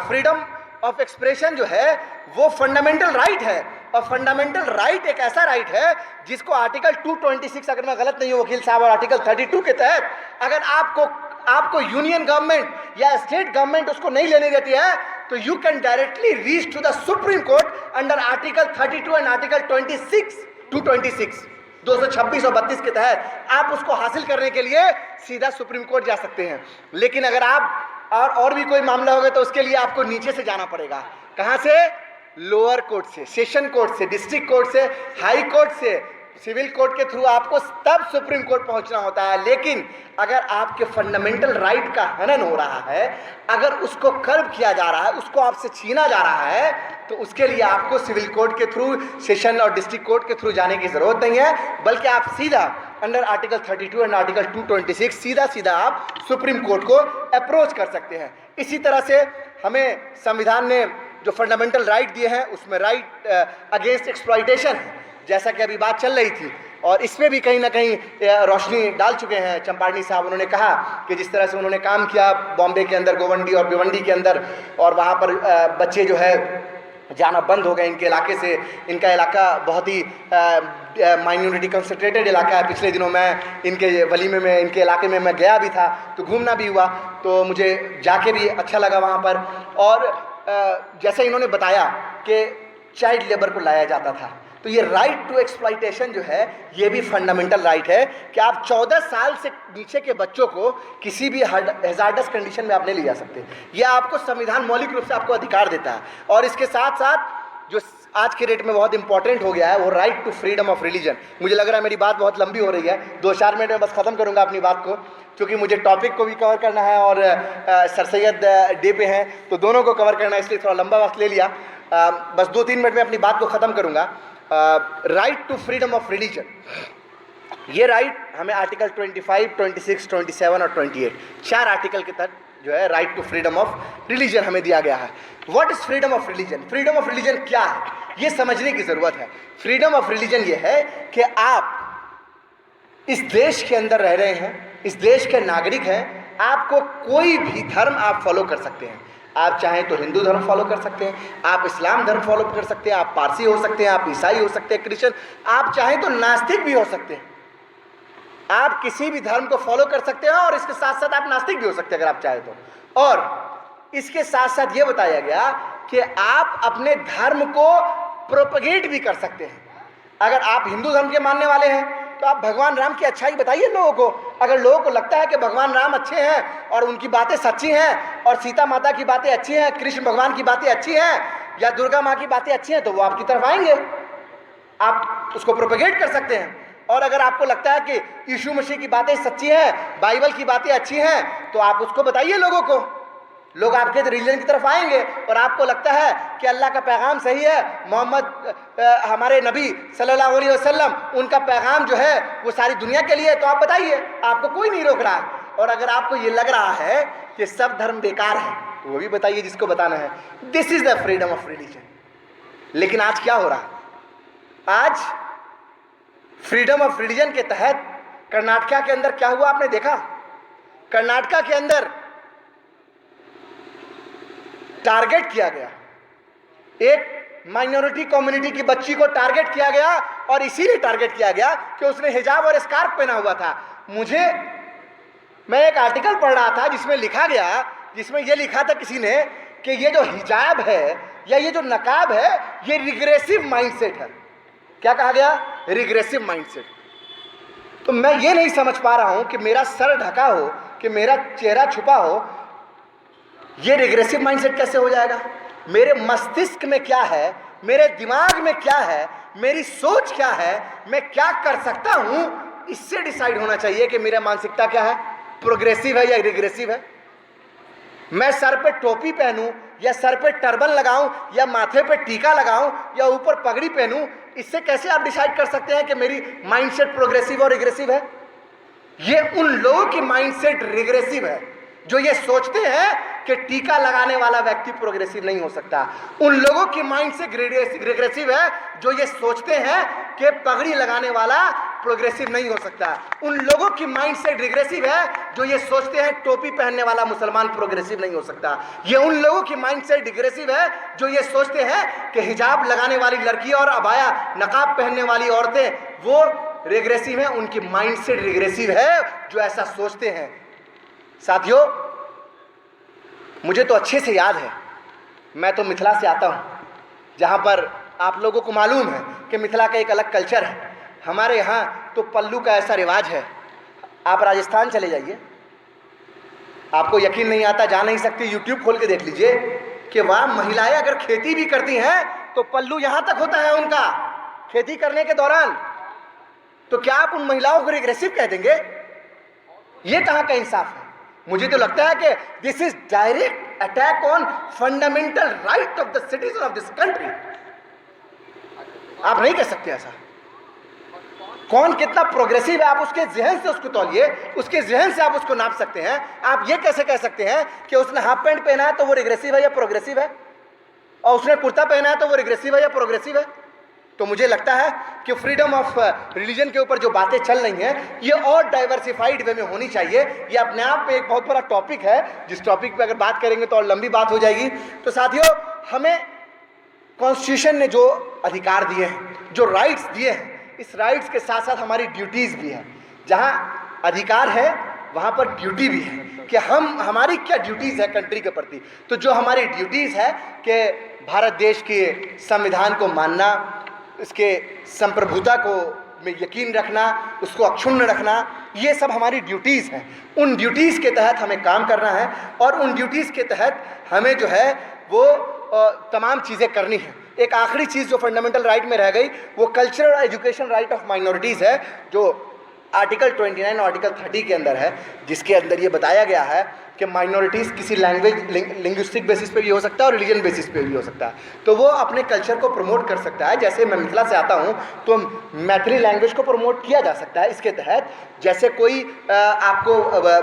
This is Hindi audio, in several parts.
फ्रीडम ऑफ एक्सप्रेशन जो है वो फंडामेंटल राइट है, और फंडामेंटल राइट एक ऐसा राइट है जिसको आर्टिकल 226, अगर मैं गलत नहीं हूँ वकील साहब, और आर्टिकल 32 के तहत अगर आपको यूनियन गवर्नमेंट या स्टेट गवर्नमेंट उसको नहीं लेने देती है तो you can directly reach to the supreme court under article 32 and article 226 226 और 32 के तहत आप उसको हासिल करने के लिए सीधा सुप्रीम कोर्ट जा सकते हैं। लेकिन अगर आप और भी कोई मामला होगा तो उसके लिए आपको नीचे से जाना पड़ेगा। कहां से? लोअर कोर्ट से, सेशन कोर्ट से, डिस्ट्रिक्ट कोर्ट से, हाई कोर्ट से, सिविल कोर्ट के थ्रू आपको तब सुप्रीम कोर्ट पहुंचना होता है। लेकिन अगर आपके फंडामेंटल राइट का हनन हो रहा है, अगर उसको कर्ब किया जा रहा है, उसको आपसे छीना जा रहा है, तो उसके लिए आपको सिविल कोर्ट के थ्रू, सेशन और डिस्ट्रिक्ट कोर्ट के थ्रू जाने की जरूरत नहीं है, बल्कि आप सीधा अंडर आर्टिकल 32 एंड आर्टिकल 226 सीधा आप सुप्रीम कोर्ट को अप्रोच कर सकते हैं। इसी तरह से हमें संविधान ने जो फंडामेंटल राइट दिए हैं उसमें राइट अगेंस्ट एक्सप्लॉइटेशन है, जैसा कि अभी बात चल रही थी, और इसमें भी कहीं ना कहीं रोशनी डाल चुके हैं चंपारनी साहब। उन्होंने कहा कि जिस तरह से उन्होंने काम किया बॉम्बे के अंदर, गोवंडी और भिवंडी के अंदर, और वहाँ पर बच्चे जो है जाना बंद हो गए इनके इलाके से। इनका इलाका बहुत ही माइनॉरिटी कंसंट्रेटेड इलाका है। पिछले दिनों मैं इनके वलीमे में, इनके इलाके में मैं गया भी था, तो घूमना भी हुआ, तो मुझे जाके भी अच्छा लगा वहाँ पर। और जैसे इन्होंने बताया कि चाइल्ड लेबर को लाया जाता था, तो ये राइट टू एक्सप्लॉइटेशन जो है ये भी फंडामेंटल राइट है कि आप 14 साल से नीचे के बच्चों को किसी भी हैजार्डस कंडीशन में आप नहीं ले जा सकते। ये आपको संविधान मौलिक रूप से आपको अधिकार देता है। और इसके साथ साथ जो आज के डेट में बहुत इंपॉर्टेंट हो गया है वो right to freedom of religion. मुझे लग रहा है मेरी बात बहुत लंबी हो रही है, 2-4 मिनट में बस ख़त्म करूँगा अपनी बात को, क्योंकि मुझे टॉपिक को भी कवर करना है और सर सैयद डे पे हैं तो दोनों को कवर करना है, इसलिए थोड़ा लंबा वक्त ले लिया। बस 2-3 मिनट में अपनी बात को ख़त्म करूँगा। Right to freedom of religion, ये राइट हमें आर्टिकल 25, 26, 27 और 28 4 आर्टिकल के तहत जो है right to freedom of religion हमें दिया गया है। What is freedom of religion? Freedom of religion क्या है ये समझने की जरूरत है। फ्रीडम ऑफ रिलीजन ये है कि आप इस देश के अंदर रह रहे हैं, इस देश के नागरिक हैं, आपको कोई भी धर्म आप फॉलो कर सकते हैं। आप चाहें तो हिंदू धर्म फॉलो कर सकते हैं, आप इस्लाम धर्म फॉलो कर सकते हैं, आप पारसी हो सकते हैं, आप ईसाई हो सकते हैं, क्रिश्चियन, आप चाहें तो नास्तिक भी हो सकते हैं। आप किसी भी धर्म को फॉलो कर सकते हैं और इसके साथ साथ आप नास्तिक भी हो सकते हैं अगर आप चाहें तो। और इसके साथ साथ ये बताया गया कि आप अपने धर्म को प्रोपगेट भी कर सकते हैं। अगर आप हिंदू धर्म के मानने वाले हैं तो आप भगवान राम की अच्छाई बताइए लोगों को। अगर लोगों को लगता है कि भगवान राम अच्छे हैं और उनकी बातें सच्ची हैं और सीता माता की बातें अच्छी हैं, कृष्ण भगवान की बातें अच्छी हैं या दुर्गा माँ की बातें अच्छी हैं, तो वो आपकी तरफ आएंगे, आप उसको प्रोपगेट कर सकते हैं। और अगर आपको लगता है कि यीशु मसीह की बातें सच्ची हैं, बाइबल की बातें अच्छी हैं, तो आप उसको बताइए लोगों को, लोग आपके रिलीजन की तरफ आएंगे। और आपको लगता है कि अल्लाह का पैगाम सही है, मोहम्मद हमारे नबी सल्लल्लाहु अलैहि वसल्लम, उनका पैगाम जो है वो सारी दुनिया के लिए, तो आप बताइए, आपको कोई नहीं रोक रहा है। और अगर आपको ये लग रहा है कि सब धर्म बेकार है तो वो भी बताइए जिसको बताना है। This is the freedom of religion. लेकिन आज क्या हो रहा है? आज फ्रीडम ऑफ रिलीजन के तहत कर्नाटका के अंदर क्या हुआ आपने देखा? कर्नाटका के अंदर टारगेट किया गया, एक माइनॉरिटी कम्युनिटी की बच्ची को टारगेट किया गया, और इसीलिए टारगेट किया गया कि उसने हिजाब और स्कार्फ पहना हुआ था। मैं एक आर्टिकल पढ़ रहा था जिसमें लिखा गया, जिसमें यह लिखा था किसी ने कि ये जो हिजाब है या ये जो नकाब है ये रिग्रेसिव माइंडसेट है। क्या कहा गया? Regressive mindset. तो मैं ये नहीं समझ पा रहा हूं कि मेरा सर ढका हो, कि मेरा चेहरा छुपा हो, ये रिग्रेसिव माइंडसेट कैसे हो जाएगा? मेरे मस्तिष्क में क्या है, मेरे दिमाग में क्या है, मेरी सोच क्या है, मैं क्या कर सकता हूं, इससे डिसाइड होना चाहिए कि मेरा मानसिकता क्या है, प्रोग्रेसिव है या रिग्रेसिव है। मैं सर पे टोपी पहनूं या सर पे टर्बन लगाऊं या माथे पे टीका लगाऊं या ऊपर पगड़ी पहनूं, इससे कैसे आप डिसाइड कर सकते हैं कि मेरी माइंडसेट प्रोग्रेसिव और रिग्रेसिव है? ये उन लोगों की माइंडसेट रिग्रेसिव है जो ये सोचते हैं कि टीका लगाने वाला व्यक्ति प्रोग्रेसिव नहीं हो सकता। उन लोगों की माइंड से रिग्रेसिव है जो ये सोचते हैं कि पगड़ी लगाने वाला प्रोग्रेसिव नहीं हो सकता। उन लोगों की माइंडसेट रिग्रेसिव है जो ये सोचते हैं टोपी पहनने वाला मुसलमान प्रोग्रेसिव नहीं हो सकता। ये उन लोगों की माइंडसेट रिग्रेसिव है जो ये सोचते हैं कि हिजाब लगाने वाली लड़कियां और अबाया नकाब पहनने वाली औरतें वो रिग्रेसिव हैं। उनकी माइंडसेट रिग्रेसिव है जो ऐसा सोचते हैं। साथियों, मुझे तो अच्छे से याद है, मैं तो मिथिला से आता हूँ, जहाँ पर आप लोगों को मालूम है कि मिथिला का एक अलग कल्चर है। हमारे यहाँ तो पल्लू का ऐसा रिवाज है। आप राजस्थान चले जाइए, आपको यकीन नहीं आता, जा नहीं सकती, यूट्यूब खोल के देख लीजिए कि वह महिलाएं अगर खेती भी करती हैं तो पल्लू यहाँ तक होता है उनका खेती करने के दौरान। तो क्या आप उन महिलाओं को रिग्रेसिव कह देंगे? ये कहाँ का इंसाफ है? मुझे तो लगता है कि this is direct attack on fundamental right of the citizen of this country. आप नहीं कह सकते ऐसा। कौन कितना प्रोग्रेसिव है आप उसके जहन से उसको तौलिए, उसके जहन से आप उसको नाप सकते हैं। आप ये कैसे कह सकते हैं कि उसने हाफ पैंट पहना है तो वो रिग्रेसिव है या प्रोग्रेसिव है, और उसने कुर्ता पहना है तो वो रिग्रेसिव है या प्रोग्रेसिव है? तो मुझे लगता है कि फ्रीडम ऑफ रिलीजन के ऊपर जो बातें चल रही हैं ये और डाइवर्सिफाइड वे में होनी चाहिए। ये अपने आप में एक बहुत बड़ा टॉपिक है, जिस टॉपिक पे अगर बात करेंगे तो और लंबी बात हो जाएगी। तो साथियों, हमें कॉन्स्टिट्यूशन ने जो अधिकार दिए हैं, जो राइट्स दिए हैं, इस राइट्स के साथ साथ हमारी ड्यूटीज़ भी हैं। जहाँ अधिकार है वहाँ पर ड्यूटी भी है कि हमारी क्या ड्यूटीज़ है कंट्री के प्रति। तो जो हमारी ड्यूटीज़ है कि भारत देश के संविधान को मानना, इसके संप्रभुता को में यकीन रखना, उसको अक्षुण्ण रखना, ये सब हमारी ड्यूटीज़ हैं। उन ड्यूटीज़ के तहत हमें काम करना है और उन ड्यूटीज़ के तहत हमें जो है वो तमाम चीज़ें करनी है। एक आखिरी चीज़ जो फंडामेंटल राइट में रह गई वो cultural education right of minorities है, जो आर्टिकल 29 और आर्टिकल 30 के अंदर है, जिसके अंदर ये बताया गया है कि माइनॉरिटीज़ किसी लैंग्वेज लिंग्विस्टिक बेसिस पे भी हो सकता है और रिलीजन बेसिस पे भी हो सकता है। तो वो अपने कल्चर को प्रमोट कर सकता है। जैसे मैं मिथिला से आता हूँ तो मैथिली लैंग्वेज को प्रमोट किया जा सकता है इसके तहत। जैसे कोई आपको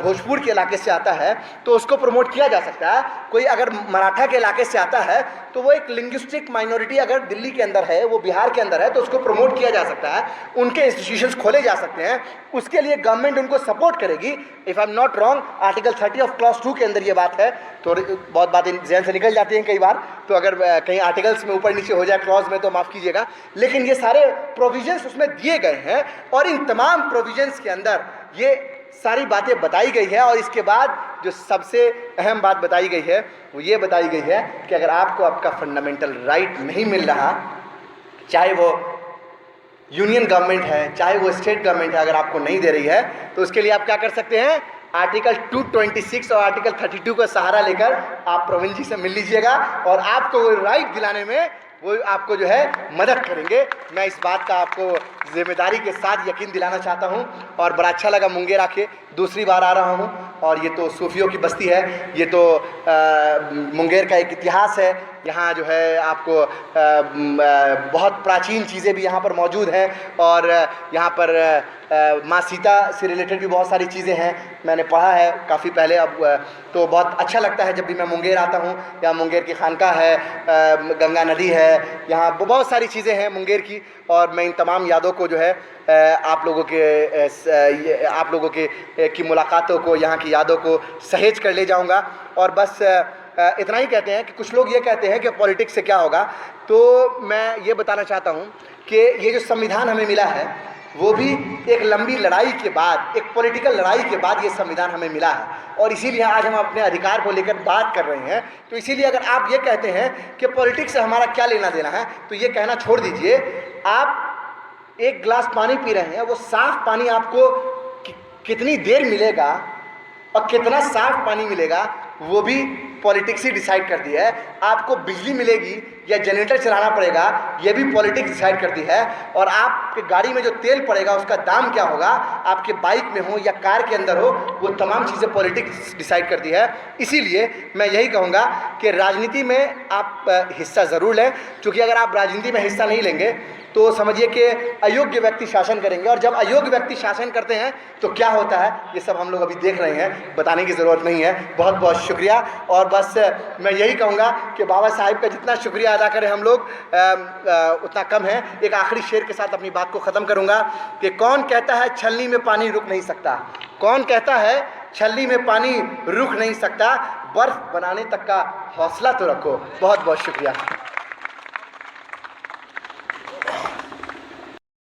भोजपुर के इलाके से आता है तो उसको प्रमोट किया जा सकता है। कोई अगर मराठा के इलाके से आता है तो वो एक लिंग्विस्टिक माइनॉरिटी अगर दिल्ली के अंदर है, वो बिहार के अंदर है, तो उसको प्रमोट किया जा सकता है। उनके इंस्टीट्यूशंस खोले जा सकते हैं, उसके लिए गवर्नमेंट उनको सपोर्ट करेगी। If I am not wrong, article 30 of clause 2 के अंदर ये बात है। तो बहुत बातें जहन से निकल जाती हैं कई बार, तो अगर कहीं आर्टिकल्स में ऊपर नीचे हो जाए क्लॉज में तो माफ़ कीजिएगा, लेकिन ये सारे प्रोविजंस उसमें दिए गए हैं और इन तमाम प्रोविजंस के अंदर ये सारी बातें बताई गई है। और इसके बाद जो सबसे अहम बात बताई गई है वो ये बताई गई है कि अगर आपको आपका फंडामेंटल राइट नहीं मिल रहा, चाहे वो यूनियन गवर्नमेंट है चाहे वो स्टेट गवर्नमेंट है, अगर आपको नहीं दे रही है तो उसके लिए आप क्या कर सकते हैं? आर्टिकल 226 और आर्टिकल 32 का सहारा लेकर आप प्रवीण जी से मिल लीजिएगा और आपको वो राइट दिलाने में वो आपको जो है मदद करेंगे। मैं इस बात का आपको जिम्मेदारी के साथ यकीन दिलाना चाहता हूं। और बड़ा अच्छा लगा मुंगेर आके, दूसरी बार आ रहा हूं और ये तो सूफियों की बस्ती है, ये तो मुंगेर का एक इतिहास है। यहाँ जो है आपको बहुत प्राचीन चीज़ें भी यहाँ पर मौजूद हैं और यहाँ पर माँ सीता से रिलेटेड भी बहुत सारी चीज़ें हैं, मैंने पढ़ा है काफ़ी पहले। अब तो बहुत अच्छा लगता है जब भी मैं मुंगेर आता हूँ। यहाँ मुंगेर की खानका है, गंगा नदी है, यहाँ बहुत सारी चीज़ें हैं मुंगेर की। और मैं इन तमाम यादों को जो है आप लोगों के की मुलाकातों को, यहाँ की यादों को सहेज कर ले जाऊँगा। और बस इतना ही कहते हैं कि कुछ लोग ये कहते हैं कि पॉलिटिक्स से क्या होगा, तो मैं ये बताना चाहता हूँ कि ये जो संविधान हमें मिला है वो भी एक लंबी लड़ाई के बाद, एक पॉलिटिकल लड़ाई के बाद ये संविधान हमें मिला है। और इसीलिए आज हम अपने अधिकार को लेकर बात कर रहे हैं। तो इसीलिए अगर आप ये कहते हैं कि पॉलिटिक्स से हमारा क्या लेना देना है, तो ये कहना छोड़ दीजिए। आप एक गिलास पानी पी रहे हैं, वो साफ़ पानी आपको कितनी देर मिलेगा और कितना साफ़ पानी मिलेगा वो भी पॉलिटिक्स ही डिसाइड करती है। आपको बिजली मिलेगी या जनरेटर चलाना पड़ेगा, ये भी पॉलिटिक्स डिसाइड करती है। और आपके गाड़ी में जो तेल पड़ेगा उसका दाम क्या होगा, आपके बाइक में हो या कार के अंदर हो, वो तमाम चीज़ें पॉलिटिक्स डिसाइड करती है। इसीलिए मैं यही कहूँगा कि राजनीति में आप हिस्सा ज़रूर लें, क्योंकि अगर आप राजनीति में हिस्सा नहीं लेंगे तो समझिए कि अयोग्य व्यक्ति शासन करेंगे। और जब अयोग्य व्यक्ति शासन करते हैं तो क्या होता है, ये सब हम लोग अभी देख रहे हैं, बताने की ज़रूरत नहीं है। बहुत बहुत शुक्रिया। और बस मैं यही कहूँगा कि बाबा साहिब का जितना शुक्रिया अदा करें हम लोग उतना कम है। एक आखिरी शेर के साथ अपनी बात को ख़त्म करूँगा कि कौन कहता है छलनी में पानी रुक नहीं सकता, कौन कहता है छलनी में पानी रुक नहीं सकता, बर्फ़ बनाने तक का हौसला तो रखो। बहुत बहुत शुक्रिया।